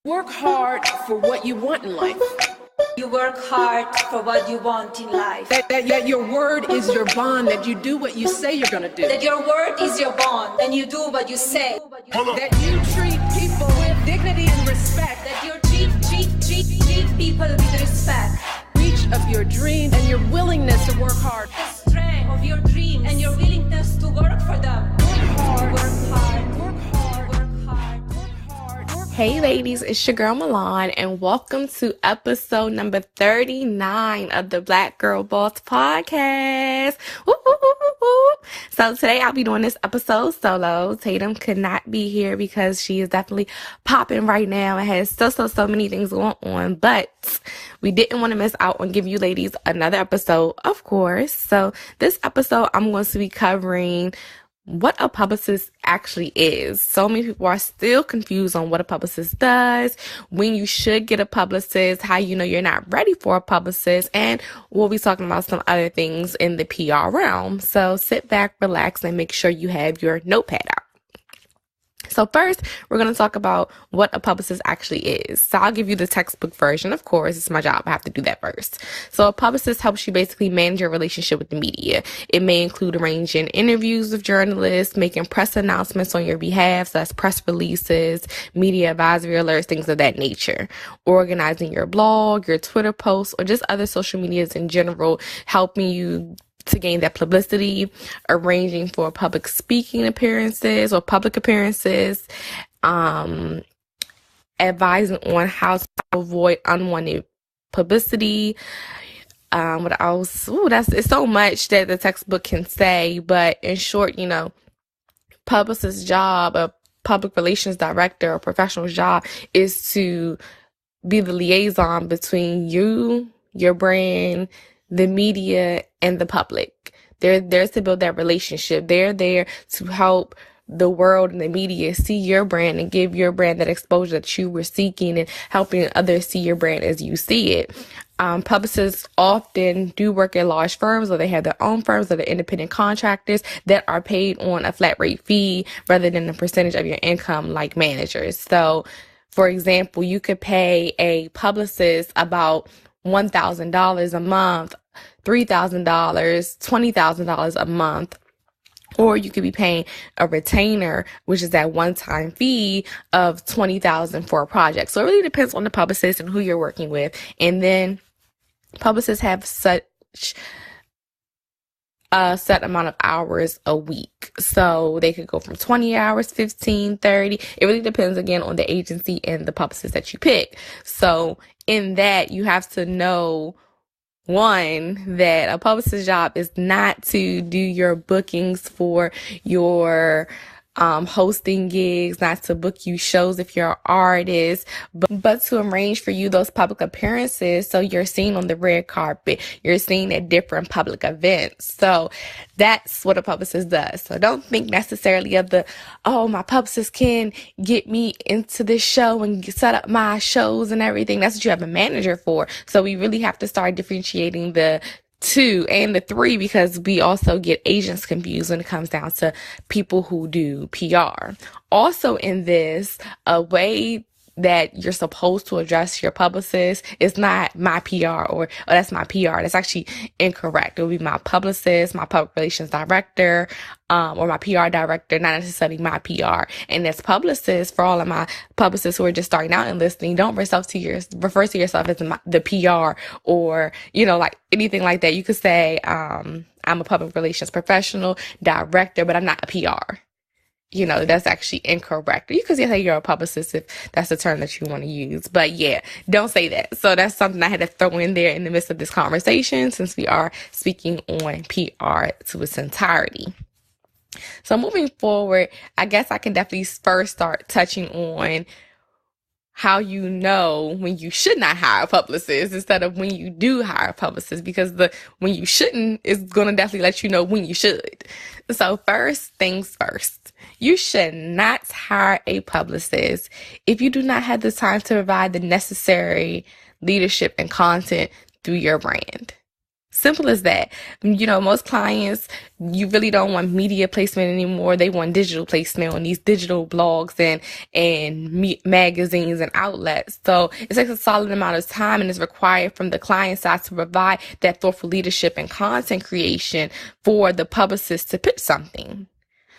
Work hard for what you want in life. You work hard for what you want in life. That your word is your bond, that you do what you say you're gonna do. That your word is your bond, and you do what you say. That you treat people with dignity and respect. That you treat people with respect. Reach of your dreams and your willingness to work hard. The strength of your dreams and your willingness to work for them. Work hard. Work hard. Work hard. Work hard. Work hard. Work Hey ladies, it's your girl Milan, and welcome to episode number 39 of the Black Girl Boss Podcast. Woo, woo, woo, woo, woo. So today I'll be doing this episode solo. Tatum could not be here because she is definitely popping right now and has so many things going on, but we didn't want to miss out on giving you ladies another episode, of course. So this episode I'm going to be covering what a publicist actually is. So many people are still confused on what a publicist does, when you should get a publicist, how you know you're not ready for a publicist, and we'll be talking about some other things in the PR realm. So sit back, relax, and make sure you have your notepad out. So first, we're going to talk about what a publicist actually is. So I'll give you the textbook version. Of course, it's my job. I have to do that first. So a publicist helps you basically manage your relationship with the media. It may include arranging interviews with journalists, making press announcements on your behalf, so that's press releases, media advisory alerts, things of that nature. Organizing your blog, your Twitter posts, or just other social medias in general, helping you to gain that publicity, arranging for public speaking appearances or public appearances, advising on how to avoid unwanted publicity. What else? It's so much that the textbook can say, but in short, publicist's job, a public relations director, or professional's job is to be the liaison between you, your brand, the media, and the public. They're there to build that relationship. They're there to help the world and the media see your brand and give your brand that exposure that you were seeking, and helping others see your brand as you see it. Publicists often do work at large firms, or they have their own firms, or they're independent contractors that are paid on a flat rate fee rather than a percentage of your income like managers. So, for example, you could pay a publicist about $1,000 a month, $3,000, $20,000 a month, or you could be paying a retainer, which is that one-time fee of $20,000 for a project. So it really depends on the publicist and who you're working with. And then publicists have such a set amount of hours a week. So they could go from 20 hours, 15, 30. It really depends again on the agency and the publicist that you pick. So in that, you have to know, one, that a publicist's job is not to do your bookings for your hosting gigs, not to book you shows if you're an artist, but to arrange for you those public appearances so you're seen on the red carpet, you're seen at different public events. So that's what a publicist does. So don't think necessarily of my publicist can get me into this show and set up my shows and everything. That's what you have a manager for. So we really have to start differentiating the 2 and the 3, because we also get agents confused when it comes down to people who do PR. Also in this, a way that you're supposed to address your publicist is not my PR or that's my PR. That's actually incorrect. It will be my publicist, my public relations director, or my PR director, not necessarily my PR. And as publicists, for all of my publicists who are just starting out and listening, don't refer to yourself as the PR or, like anything like that. You could say, I'm a public relations professional, director, but I'm not a PR. That's actually incorrect. You could say you're a publicist if that's the term that you want to use. But yeah, don't say that. So that's something I had to throw in there in the midst of this conversation, since we are speaking on PR to its entirety. So moving forward, I guess I can definitely first start touching on how you know when you should not hire a publicist instead of when you do hire a publicist, because when you shouldn't is going to definitely let you know when you should. So first things first, you should not hire a publicist if you do not have the time to provide the necessary leadership and content through your brand. Simple as that. Most clients, you really don't want media placement anymore. They want digital placement on these digital blogs and magazines and outlets. So it takes a solid amount of time and is required from the client side to provide that thoughtful leadership and content creation for the publicist to pitch something.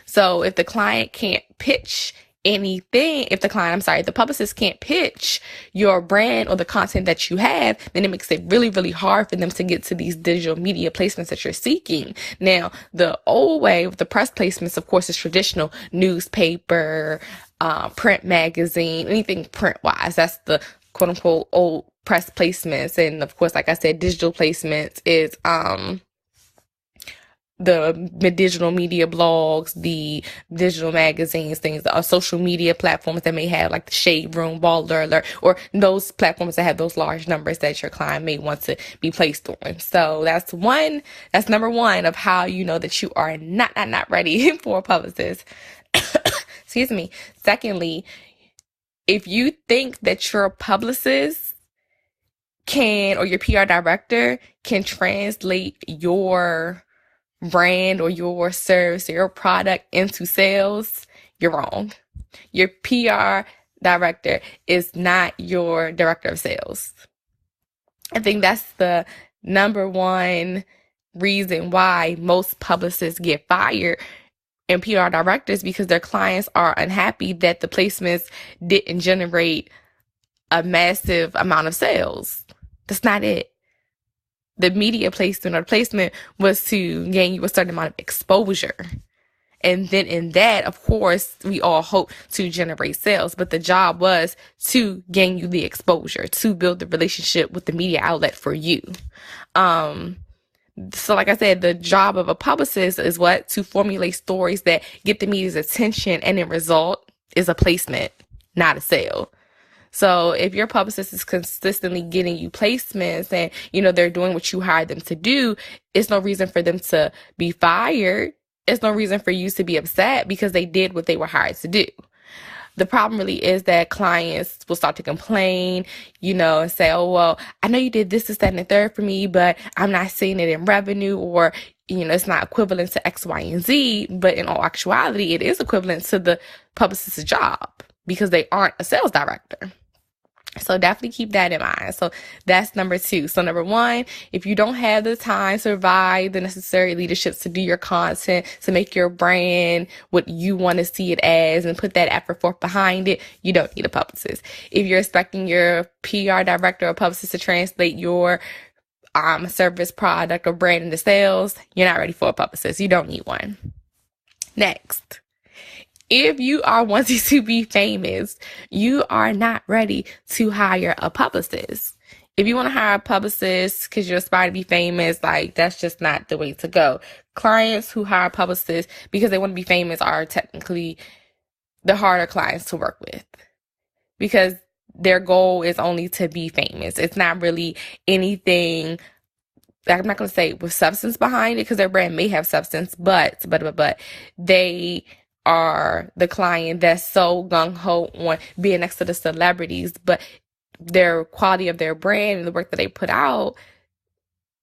So if the client can't pitch anything, the publicist can't pitch your brand or the content that you have, then it makes it really, really hard for them to get to these digital media placements that you're seeking. Now, the old way with the press placements, of course, is traditional newspaper, print magazine, anything print wise. That's the quote unquote old press placements. And of course, like I said, digital placements is, the digital media blogs, the digital magazines, things, social media platforms that may have like the Shade Room, Baller Alert, or those platforms that have those large numbers that your client may want to be placed on. So that's number one of how you know that you are not ready for a publicist. Excuse me. Secondly, if you think that your publicist or your PR director can translate your brand or your service or your product into sales, you're wrong. Your PR director is not your director of sales. I think that's the number one reason why most publicists get fired and PR directors, because their clients are unhappy that the placements didn't generate a massive amount of sales. That's not it. The media placement or placement was to gain you a certain amount of exposure. And then in that, of course, we all hope to generate sales, but the job was to gain you the exposure, to build the relationship with the media outlet for you. So like I said, the job of a publicist is what? To formulate stories that get the media's attention, and the result is a placement, not a sale. So if your publicist is consistently getting you placements and, they're doing what you hired them to do, it's no reason for them to be fired. It's no reason for you to be upset because they did what they were hired to do. The problem really is that clients will start to complain, and say, oh, well, I know you did this, that, and the third for me, but I'm not seeing it in revenue, or, it's not equivalent to X, Y, and Z. But in all actuality, it is equivalent to the publicist's job because they aren't a sales director. So definitely keep that in mind. So that's number two. So number one, if you don't have the time to provide the necessary leadership to do your content, to make your brand what you want to see it as and put that effort forth behind it, you don't need a publicist. If you're expecting your PR director or publicist to translate your service, product, or brand into sales, you're not ready for a publicist. You don't need one. Next. If you are wanting to be famous, you are not ready to hire a publicist. If you want to hire a publicist because you're aspiring to be famous, that's just not the way to go. Clients who hire publicists because they want to be famous are technically the harder clients to work with because their goal is only to be famous. It's not really anything, I'm not going to say with substance behind it because their brand may have substance, but they are the client that's so gung-ho on being next to the celebrities, but their quality of their brand and the work that they put out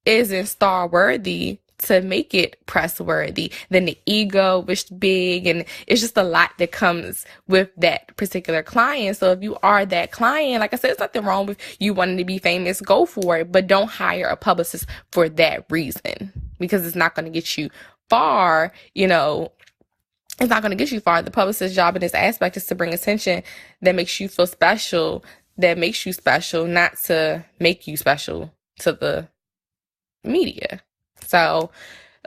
isn't star-worthy to make it press-worthy. Then the ego is big, and it's just a lot that comes with that particular client. So if you are that client, like I said, there's nothing wrong with you wanting to be famous. Go for it, but don't hire a publicist for that reason because it's not going to get you far, It's not going to get you far. The publicist's job in this aspect is to bring attention that makes you feel special, not to make you special to the media. So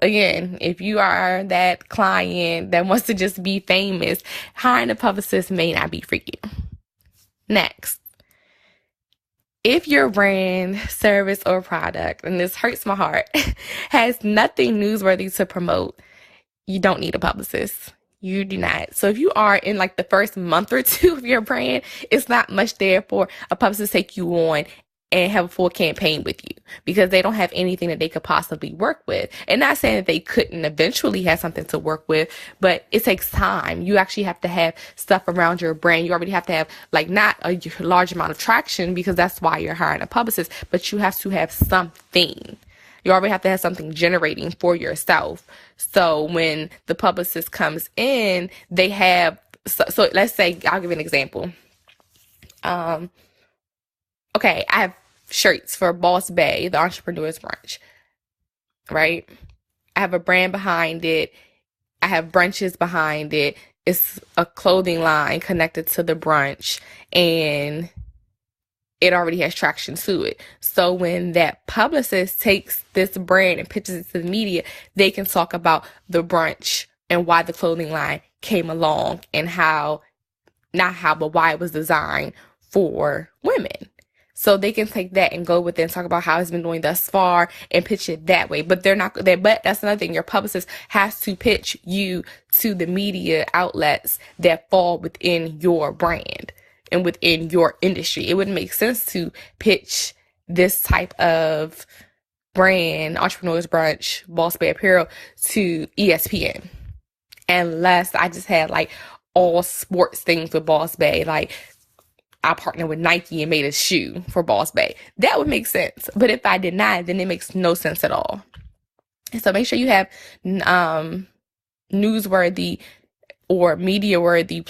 again, if you are that client that wants to just be famous, hiring a publicist may not be for you. Next. If your brand, service, or product, and this hurts my heart, has nothing newsworthy to promote, you don't need a publicist. You do not. So if you are in the first month or two of your brand, it's not much there for a publicist to take you on and have a full campaign with you because they don't have anything that they could possibly work with. And not saying that they couldn't eventually have something to work with, but it takes time. You actually have to have stuff around your brand. You already have to have not a large amount of traction because that's why you're hiring a publicist, but you have to have something. You already have to have something generating for yourself. So when the publicist comes in, they have, so let's say, I'll give you an example. Okay, I have shirts for Boss Bay, the Entrepreneur's Brunch, right? I have a brand behind it. I have brunches behind it. It's a clothing line connected to the brunch, and it already has traction to it. So when that publicist takes this brand and pitches it to the media, they can talk about the brunch and why the clothing line came along and why it was designed for women. So they can take that and go with it and talk about how it's been doing thus far and pitch it that way. But but that's another thing. Your publicist has to pitch you to the media outlets that fall within your brand and within your industry. It wouldn't make sense to pitch this type of brand, Entrepreneur's Brunch, Boss Bay Apparel, to ESPN. Unless I just had like all sports things with Boss Bay, like I partnered with Nike and made a shoe for Boss Bay. That would make sense. But if I did not, then it makes no sense at all. So make sure you have newsworthy or media-worthy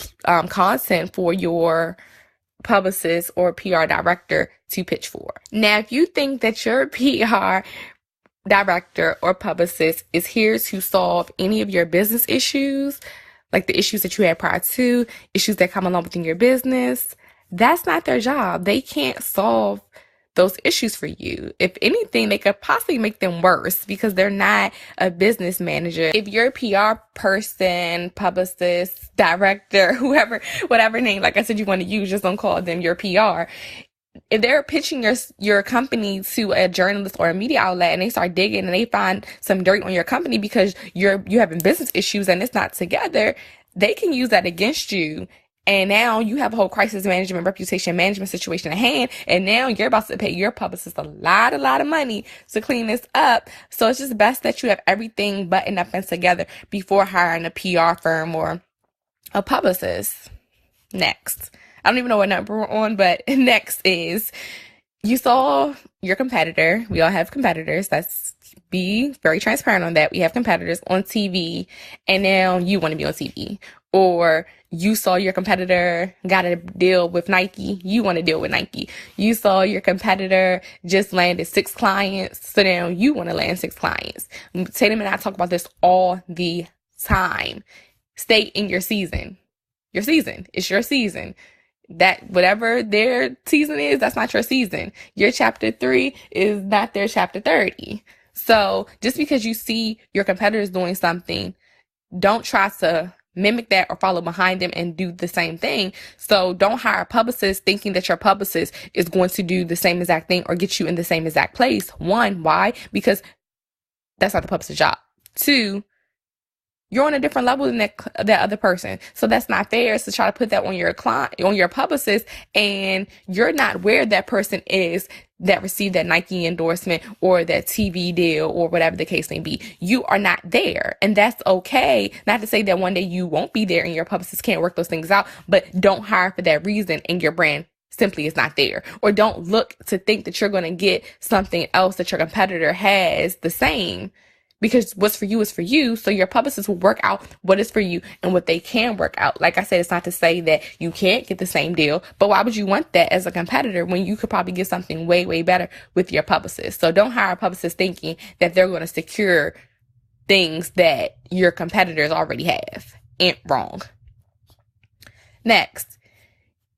content for your publicist or PR director to pitch for. Now, if you think that your PR director or publicist is here to solve any of your business issues, like the issues that you had prior to, issues that come along within your business, that's not their job. They can't solve those issues for you. If anything, they could possibly make them worse because they're not a business manager. If you're a PR person, publicist, director, whoever, whatever name, like I said, you want to use, just don't call them your PR. If they're pitching your company to a journalist or a media outlet and they start digging and they find some dirt on your company because you're having business issues and it's not together, they can use that against you. And now you have a whole crisis management, reputation management situation at hand. And now you're about to pay your publicist a lot of money to clean this up. So it's just best that you have everything buttoned up and together before hiring a PR firm or a publicist. Next. I don't even know what number we're on, but next is you saw your competitor. We all have competitors. Let's be very transparent on that. We have competitors on TV, and now you want to be on TV. Or you saw your competitor got a deal with Nike. You want to deal with Nike. You saw your competitor just landed 6 clients. So now you want to land 6 clients. Tatum and I talk about this all the time. Stay in your season. Your season. It's your season. That whatever their season is, that's not your season. Your chapter 3 is not their chapter 30. So just because you see your competitors doing something, don't try to mimic that or follow behind them and do the same thing. So don't hire a publicist thinking that your publicist is going to do the same exact thing or get you in the same exact place. 1, why? Because that's not the publicist's job. 2, you're on a different level than that other person. So that's not fair to try to put that on your client, on your publicist, and you're not where that person is that received that Nike endorsement or that TV deal or whatever the case may be. You are not there. And that's okay. Not to say that one day you won't be there and your publicist can't work those things out, but don't hire for that reason and your brand simply is not there. Or don't look to think that you're going to get something else that your competitor has the same. Because what's for you is for you. So your publicist will work out what is for you and what they can work out. Like I said, it's not to say that you can't get the same deal, but why would you want that as a competitor when you could probably get something way, way better with your publicist? So don't hire a publicist thinking that they're going to secure things that your competitors already have. And wrong. Next,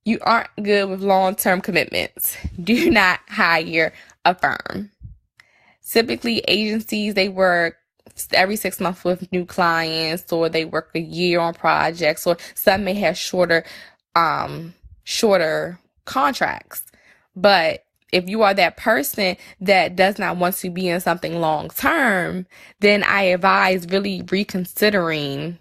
you aren't good with long-term commitments. Do not hire a firm. Typically, agencies, they work every 6 months with new clients, or they work a year on projects, or some may have shorter contracts. But if you are that person that does not want to be in something long term, then I advise really reconsidering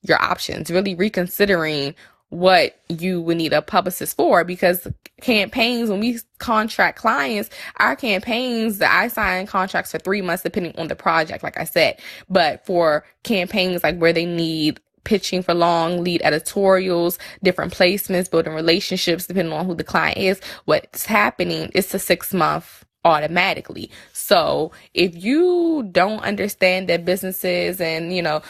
your options, really reconsidering what you would need a publicist for, because campaigns, when we contract clients, our campaigns, I sign contracts for 3 months depending on the project, like I said. But for campaigns like where they need pitching for long lead editorials, different placements, building relationships, depending on who the client is, what's happening, it's a 6-month automatically. So if you don't understand that businesses and,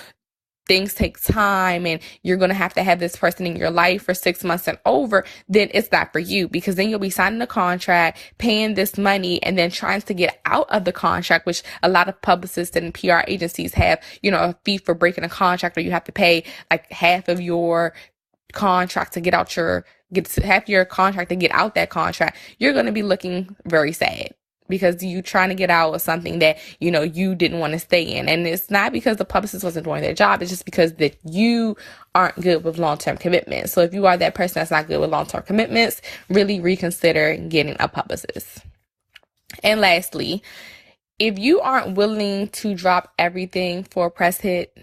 things take time and you're going to have this person in your life for 6 months and over, then it's not for you, because then you'll be signing a contract, paying this money, and then trying to get out of the contract, which a lot of publicists and PR agencies have, a fee for breaking a contract, or you have to pay like half of your contract to get half your contract to get out that contract. You're going to be looking very sad, because you trying to get out of something that, you didn't want to stay in. And it's not because the publicist wasn't doing their job. It's just because that you aren't good with long-term commitments. So if you are that person that's not good with long-term commitments, really reconsider getting a publicist. And lastly, if you aren't willing to drop everything for a press hit,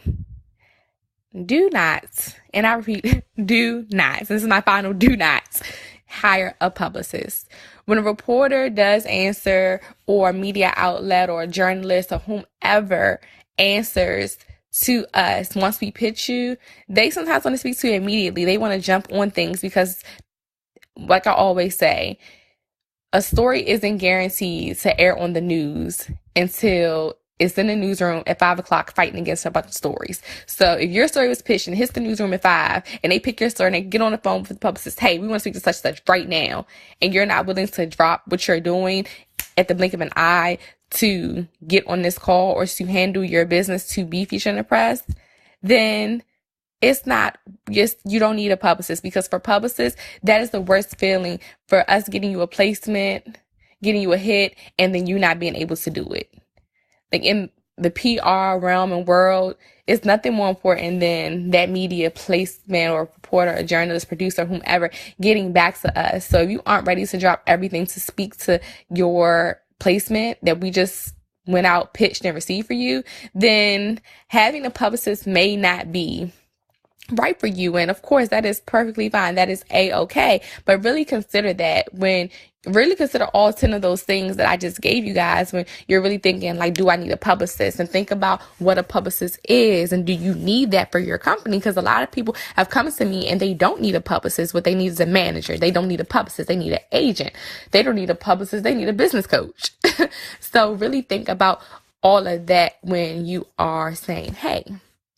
do not, and I repeat, do not, this is my final do not, hire a publicist. When a reporter does answer, or a media outlet or a journalist or whomever answers to us once we pitch you, they sometimes want to speak to you immediately. They want to jump on things because, like I always say, a story isn't guaranteed to air on the news until it's in the newsroom at 5 o'clock fighting against a bunch of stories. So if your story was pitched and hits the newsroom at 5, and they pick your story and they get on the phone with the publicist, hey, we want to speak to such and such right now, and you're not willing to drop what you're doing at the blink of an eye to get on this call or to handle your business to be featured in the press, then it's not just, you don't need a publicist. Because for publicists, that is the worst feeling, for us getting you a placement, getting you a hit, and then you not being able to do it. Like in the PR realm and world, it's nothing more important than that media placement or reporter, a journalist, producer, whomever, getting back to us. So if you aren't ready to drop everything to speak to your placement that we just went out, pitched, and received for you, then having a publicist may not be right for you. And of course, that is perfectly fine. That is A-okay. But really consider that really consider all 10 of those things that I just gave you guys when you're really thinking, like, do I need a publicist? And think about what a publicist is, and do you need that for your company? Because a lot of people have come to me and they don't need a publicist. What they need is a manager. They don't need a publicist. They need an agent. They don't need a publicist. They need a business coach. So really think about all of that when you are saying, hey,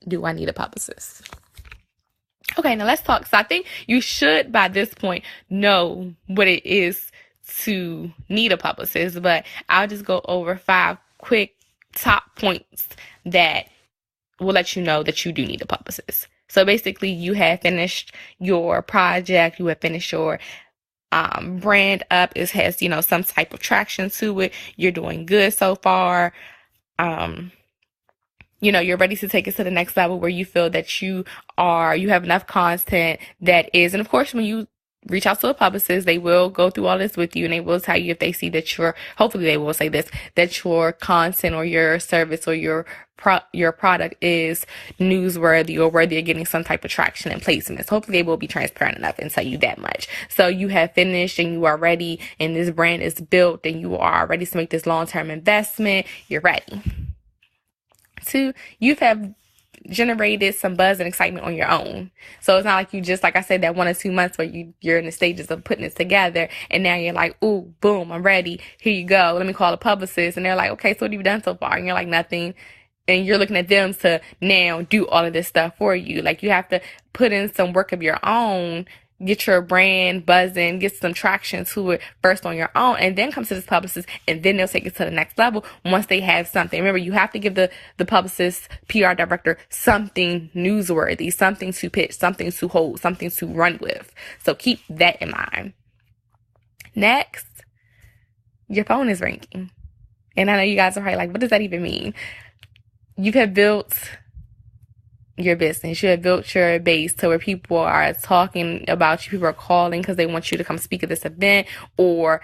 do I need a publicist? Okay, now let's talk. So I think you should, by this point, know what it is to need a publicist, but I'll just go over 5 quick top points that will let you know that you do need a publicist. So basically, you have finished your project, you have finished your brand up, it has, some type of traction to it, you're doing good so far, you're ready to take it to the next level where you feel that you have enough content that is, and of course, when you reach out to a publicist, they will go through all this with you, and they will tell you if they see that hopefully they will say this, that your content or your service or your product is newsworthy or worthy of getting some type of traction and placements. Hopefully they will be transparent enough and tell you that much. So you have finished and you are ready, and this brand is built, and you are ready to make this long-term investment. You're ready. 2, you have generated some buzz and excitement on your own. So it's not like you just, like I said, that 1 or 2 months where you're in the stages of putting it together, and now you're like, ooh, boom, I'm ready. Here you go. Let me call a publicist. And they're like, okay, so what have you done so far? And you're like, nothing. And you're looking at them to now do all of this stuff for you. Like, you have to put in some work of your own, get your brand buzzing, get some traction to it first on your own, and then come to this publicist, and then they'll take it to the next level once they have something. Remember, you have to give the publicist, PR director, something newsworthy, something to pitch, something to hold, something to run with. So keep that in mind. Next, your phone is ringing. And I know you guys are probably like, what does that even mean? You have built your business. You have built your base to where people are talking about you. People are calling because they want you to come speak at this event, or,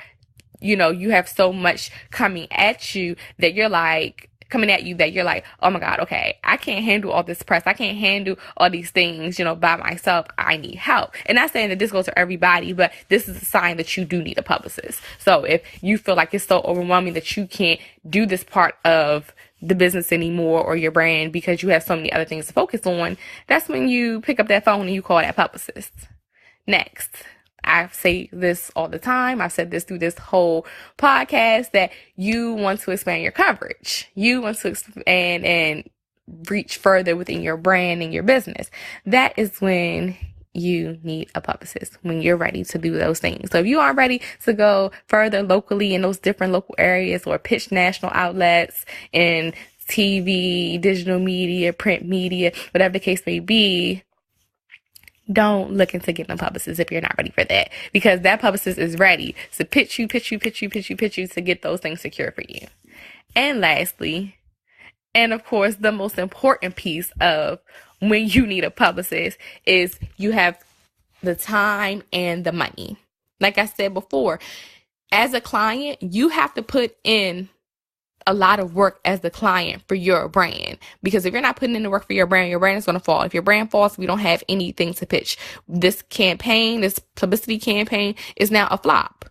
you have so much coming at you that you're like, oh my God, okay, I can't handle all this press. I can't handle all these things, by myself. I need help. And not saying that this goes to everybody, but this is a sign that you do need a publicist. So if you feel like it's so overwhelming that you can't do this part of the business anymore or your brand because you have so many other things to focus on, that's when you pick up that phone and you call that publicist. Next, I say this all the time. I've said this through this whole podcast, that you want to expand your coverage. You want to expand and reach further within your brand and your business. That is when you need a publicist, when you're ready to do those things. So if you aren't ready to go further locally in those different local areas, or pitch national outlets in TV, digital media, print media, whatever the case may be, don't look into getting a publicist if you're not ready for that, because that publicist is ready to pitch you to get those things secure for you. And lastly, and of course, the most important piece of when you need a publicist is you have the time and the money. Like I said before, as a client, you have to put in a lot of work as the client for your brand, because if you're not putting in the work for your brand is going to fall. If your brand falls, we don't have anything to pitch. This campaign, this publicity campaign, is now a flop.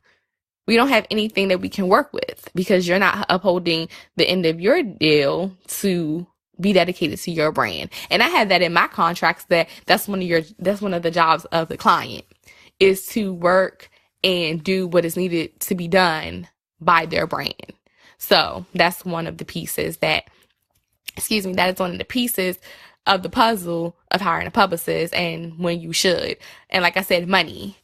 We don't have anything that we can work with because you're not upholding the end of your deal to be dedicated to your brand. And I had that in my contracts, that's one of the jobs of the client, is to work and do what is needed to be done by their brand. So that's one of the pieces that is one of the pieces of the puzzle of hiring a publicist and when you should. And like I said, money.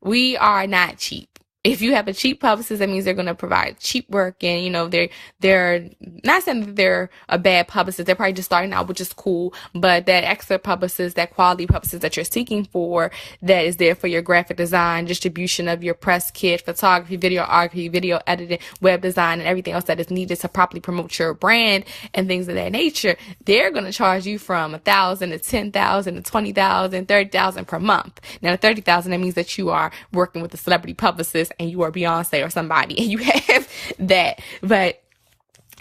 We are not cheap. If you have a cheap publicist, that means they're going to provide cheap work, and, you know, they're not saying that they're a bad publicist. They're probably just starting out, which is cool. But that extra publicist, that quality publicist that you're seeking for, that is there for your graphic design, distribution of your press kit, photography, videography, video editing, web design, and everything else that is needed to properly promote your brand and things of that nature, they're going to charge you from $1,000 to $10,000 to $20,000, $30,000 per month. Now, the $30,000, that means that you are working with a celebrity publicist and you are Beyonce or somebody and you have that. But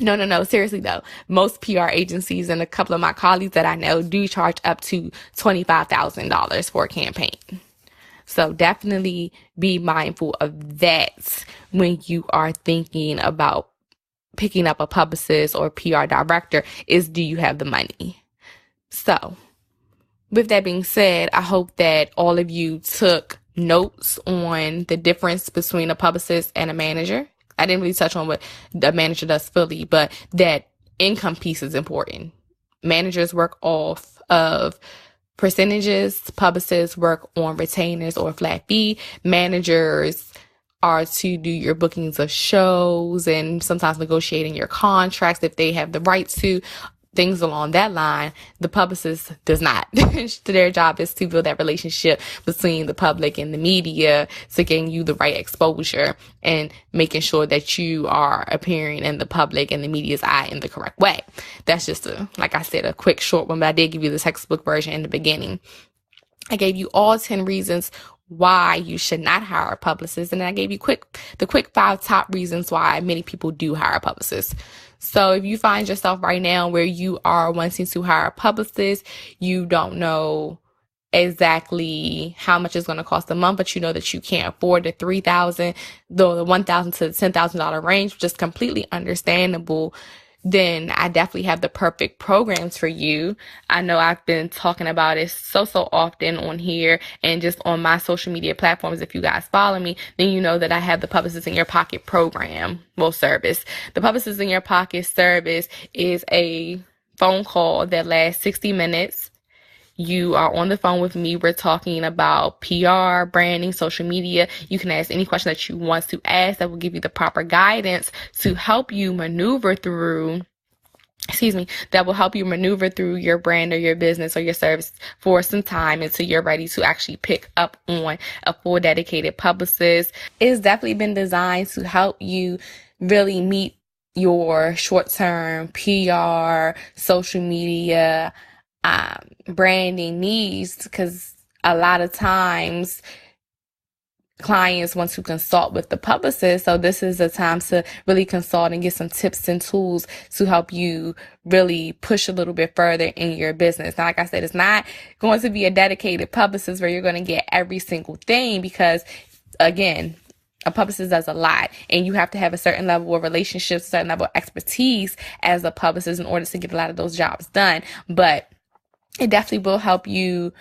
no, seriously though, most PR agencies and a couple of my colleagues that I know do charge up to $25,000 for a campaign. So definitely be mindful of that when you are thinking about picking up a publicist or PR director, is do you have the money? So with that being said, I hope that all of you took notes on the difference between a publicist and a manager. I didn't really touch on what the manager does fully, but that income piece is important. Managers work off of percentages. Publicists work on retainers or flat fee. Managers are to do your bookings of shows and sometimes negotiating your contracts if they have the right to. Things along that line. The publicist does not. Their job is to build that relationship between the public and the media to gain you the right exposure and making sure that you are appearing in the public and the media's eye in the correct way. That's just like I said, a quick short one, but I did give you the textbook version in the beginning. I gave you all 10 reasons why you should not hire a publicist, and then I gave you the quick 5 top reasons why many people do hire a publicist. So if you find yourself right now where you are wanting to hire a publicist, you don't know exactly how much it's going to cost a month, but you know that you can't afford the $3,000, the $1,000 to the $10,000 range, which is completely understandable, then I definitely have the perfect programs for you. I know I've been talking about it so often on here and just on my social media platforms. If you guys follow me, then you know that I have the Publicist in Your Pocket program, service. The Publicist in Your Pocket service is a phone call that lasts 60 minutes. You are on the phone with me. We're talking about PR, branding, social media. You can ask any question that you want to ask that will give you the proper guidance to help you maneuver through your brand or your business or your service for some time until you're ready to actually pick up on a full dedicated publicist. It's definitely been designed to help you really meet your short-term PR, social media, branding needs, because a lot of times clients want to consult with the publicist. So this is a time to really consult and get some tips and tools to help you really push a little bit further in your business. Now, like I said, it's not going to be a dedicated publicist where you're going to get every single thing, because again, a publicist does a lot, and you have to have a certain level of relationships, a certain level of expertise as a publicist in order to get a lot of those jobs done. But it definitely will help you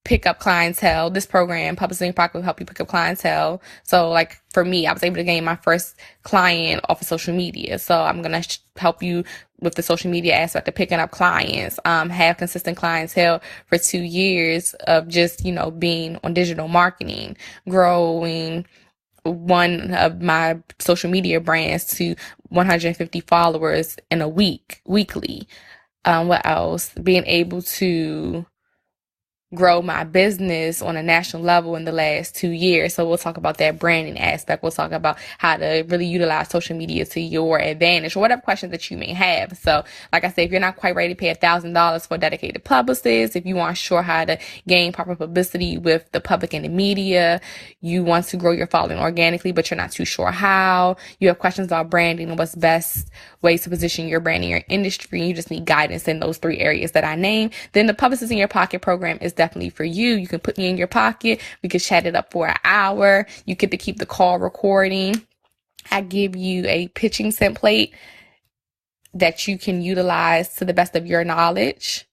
pick up clientele. This program, Publicist in Your Pocket, will help you pick up clientele. So like for me, I was able to gain my first client off of social media. So I'm going to help you with the social media aspect of picking up clients, have consistent clientele for 2 years of just, being on digital marketing, growing one of my social media brands to 150 followers in a weekly. What else? Being able to grow my business on a national level in the last 2 years. So we'll talk about that branding aspect. We'll talk about how to really utilize social media to your advantage or whatever questions that you may have. So like I said, if you're not quite ready to pay $1,000 for a dedicated publicist, if you aren't sure how to gain proper publicity with the public and the media, you want to grow your following organically, but you're not too sure how, you have questions about branding and what's best ways to position your brand in your industry, and you just need guidance in those 3 areas that I named, then the Publicist in Your Pocket program is definitely for you. You can put me in your pocket. We can chat it up for an hour. You get to keep the call recording. I give you a pitching template that you can utilize to the best of your knowledge.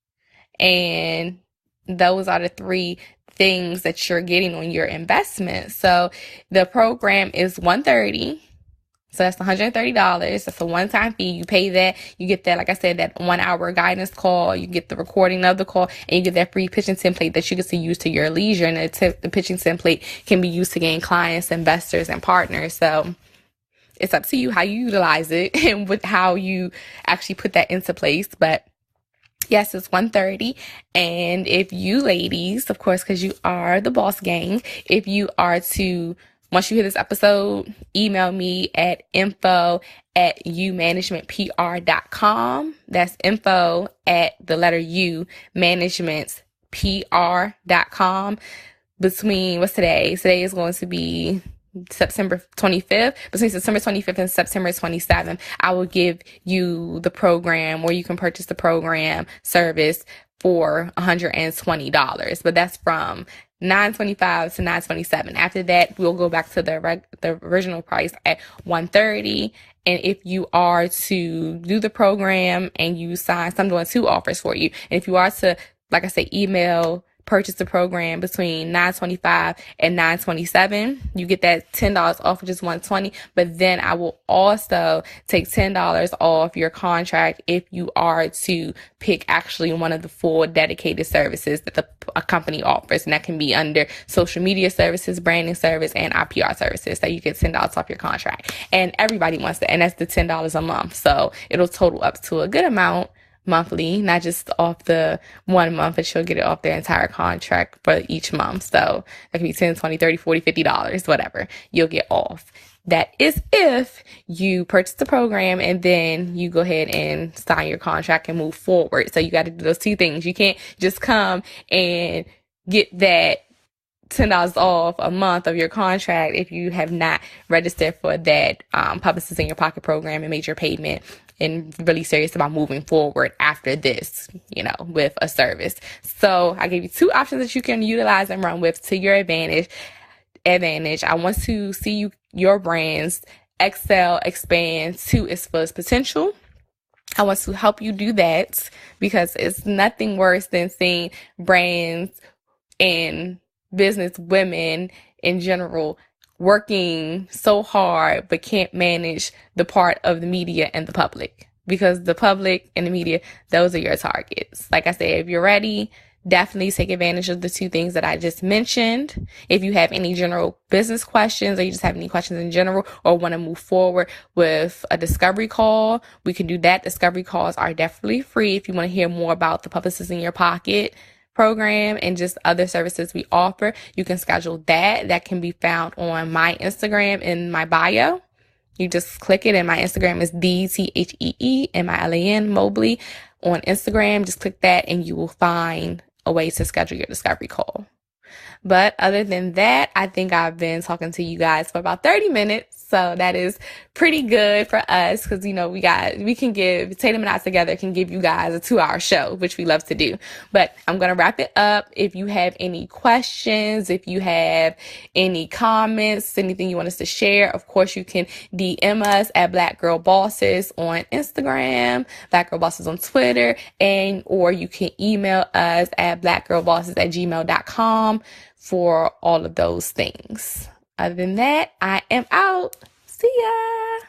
And those are the 3 things that you're getting on your investment. So the program is $130. So that's $130. That's a one-time fee. You pay that. You get that, like I said, that 1 hour guidance call. You get the recording of the call, and you get that free pitching template that you get to use to your leisure. And the pitching template can be used to gain clients, investors, and partners. So it's up to you how you utilize it and how you actually put that into place. But yes, it's $130. And if you ladies, of course, because you are the boss gang, if you are to, once you hear this episode, email me at info@umanagementpr.com. That's info@U managementpr.com. Between, what's today? Today is going to be September 25th. Between September 25th and September 27th, I will give you the program, where you can purchase the program service for $120. But that's from $925 to $927. After that, we'll go back to the original price at $130. And if you are to do the program and you sign, so I'm doing 2 offers for you. And if you are to, like I say, purchase the program between $925 and $927, you get that $10 off, which is $120. But then I will also take $10 off your contract if you are to pick actually one of the 4 dedicated services that a company offers. And that can be under social media services, branding service, and IPR services. So you get $10 off your contract. And everybody wants that. And that's the $10 a month. So it'll total up to a good amount monthly, not just off the 1 month, but you'll get it off their entire contract for each month. So that could be $10, $20, $30, $40, $50, whatever you'll get off. That is if you purchase the program and then you go ahead and sign your contract and move forward. So you got to do those 2 things. You can't just come and get that $10 off a month of your contract if you have not registered for that Publicist in Your Pocket program and made your payment and really serious about moving forward after this, with a service. So I gave you 2 options that you can utilize and run with to your advantage. I want to see your brands excel, expand to its fullest potential. I want to help you do that because it's nothing worse than seeing brands and business women in general working so hard but can't manage the part of the media and the public, because the public and the media, those are your targets. Like I said, if you're ready, definitely take advantage of the 2 things that I just mentioned. If you have any general business questions, or you just have any questions in general, or want to move forward with a discovery call, we can do that. Discovery calls are definitely free if you want to hear more about the Publicist in Your Pocket program and just other services we offer. You can schedule that. That can be found on my Instagram in my bio. You just click it, and my Instagram is DTHEEMILAN Mobley on Instagram. Just click that and you will find a way to schedule your discovery call. But other than that, I think I've been talking to you guys for about 30 minutes. So that is pretty good for us because, Tatum and I together can give you guys a 2-hour show, which we love to do. But I'm going to wrap it up. If you have any questions, if you have any comments, anything you want us to share, of course, you can DM us at Black Girl Bosses on Instagram, Black Girl Bosses on Twitter, or you can email us at blackgirlbosses@gmail.com for all of those things. Other than that, I am out. See ya.